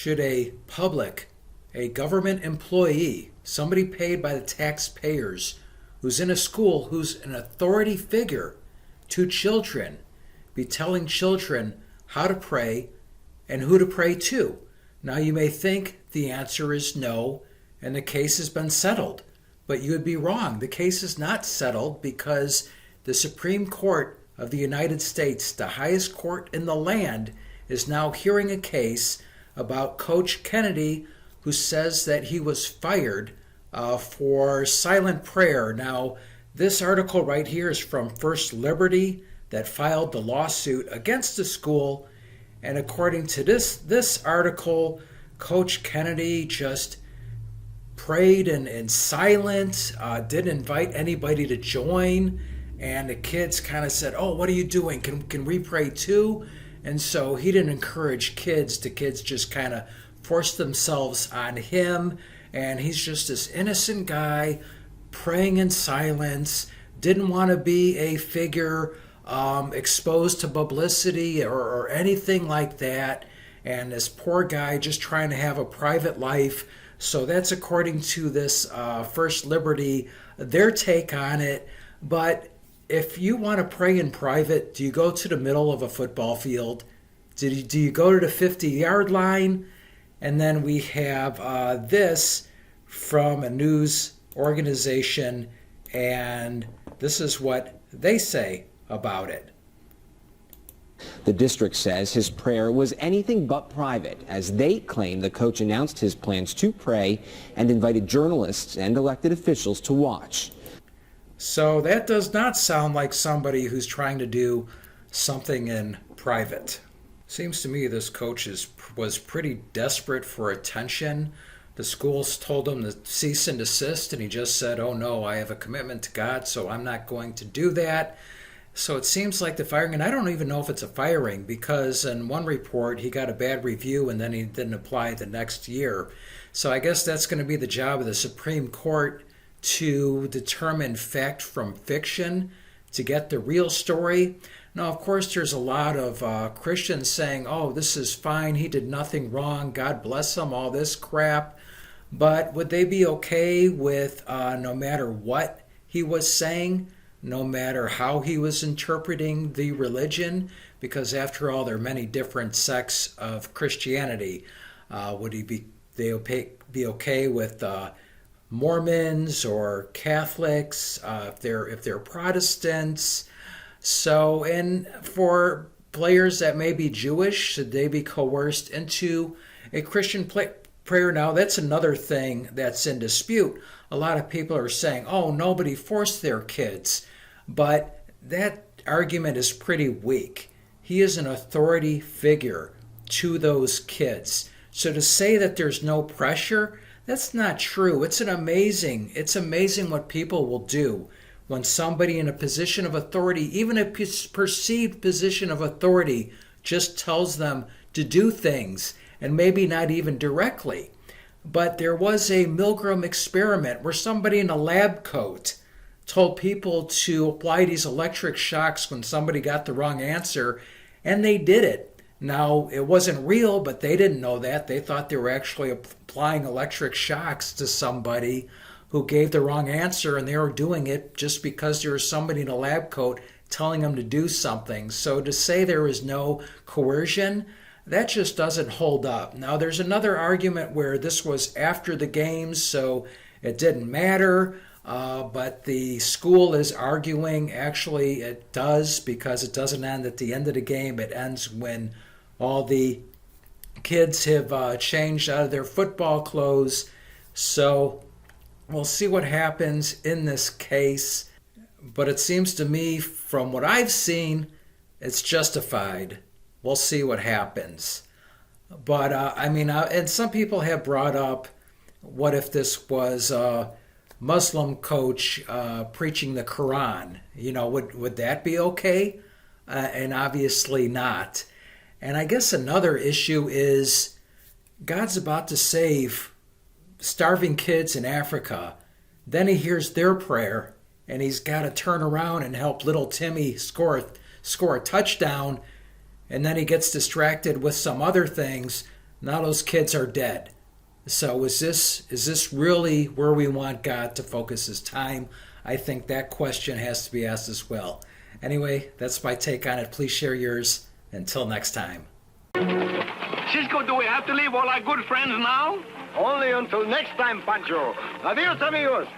should a government employee, somebody paid by the taxpayers, who's in a school, who's an authority figure to children, be telling children how to pray and who to pray to? Now, you may think the answer is no, and the case has been settled. But you would be wrong. The case is not settled because the Supreme Court of the United States, the highest court in the land, is now hearing a case about Coach Kennedy, who says that he was fired for silent prayer. Now, this article right here is from First Liberty that filed the lawsuit against the school. And according to this article, Coach Kennedy just prayed in silence, didn't invite anybody to join. And the kids kind of said, "Oh, what are you doing? Can we pray too?" And so he didn't encourage kids. The kids just kind of forced themselves on him. And he's just this innocent guy praying in silence, didn't want to be a figure exposed to publicity or anything like that. And this poor guy just trying to have a private life. So that's according to this First Liberty, their take on it. But if you want to pray in private, do you go to the middle of a football field? Do you go to the 50-yard line? And then we have this from a news organization, and this is what they say about it. The district says his prayer was anything but private, as they claim the coach announced his plans to pray and invited journalists and elected officials to watch. So that does not sound like somebody who's trying to do something in private. Seems to me this coach was pretty desperate for attention. The schools told him to cease and desist, and he just said, "Oh no, I have a commitment to God, so I'm not going to do that." So it seems like the firing, and I don't even know if it's a firing, because in one report he got a bad review and then he didn't apply the next year. So I guess that's going to be the job of the Supreme Court, to determine fact from fiction, to get the real story. Now, of course, there's a lot of Christians saying, "Oh, this is fine, he did nothing wrong, God bless him," all this crap. But would they be okay with no matter what he was saying, no matter how he was interpreting the religion? Because after all, there are many different sects of Christianity. Would they be okay with Mormons or Catholics, if they're Protestants? So, and for players that may be Jewish, should they be coerced into a Christian prayer? Now, that's another thing that's in dispute. A lot of people are saying, "Oh, nobody forced their kids," but that argument is pretty weak. He is an authority figure to those kids. So to say that there's no pressure, that's not true. It's amazing what people will do when somebody in a position of authority, even a perceived position of authority, just tells them to do things, and maybe not even directly. But there was a Milgram experiment where somebody in a lab coat told people to apply these electric shocks when somebody got the wrong answer, and they did it. Now, it wasn't real, but they didn't know that. They thought they were actually applying electric shocks to somebody who gave the wrong answer, and they were doing it just because there was somebody in a lab coat telling them to do something. So to say there is no coercion, that just doesn't hold up. Now, there's another argument where this was after the games, so it didn't matter. But the school is arguing actually it does, because it doesn't end at the end of the game. It ends when all the kids have changed out of their football clothes. So we'll see what happens in this case. But it seems to me, from what I've seen, it's justified. We'll see what happens. But and some people have brought up, what if this was a Muslim coach preaching the Quran? Would that be okay? And obviously not. And I guess another issue is God's about to save starving kids in Africa. Then he hears their prayer, and he's got to turn around and help little Timmy score a touchdown, and then he gets distracted with some other things. Now those kids are dead. So is this really where we want God to focus his time? I think that question has to be asked as well. Anyway, that's my take on it. Please share yours. Until next time. Cisco, do we have to leave all our good friends now? Only until next time, Pancho. Adios, amigos.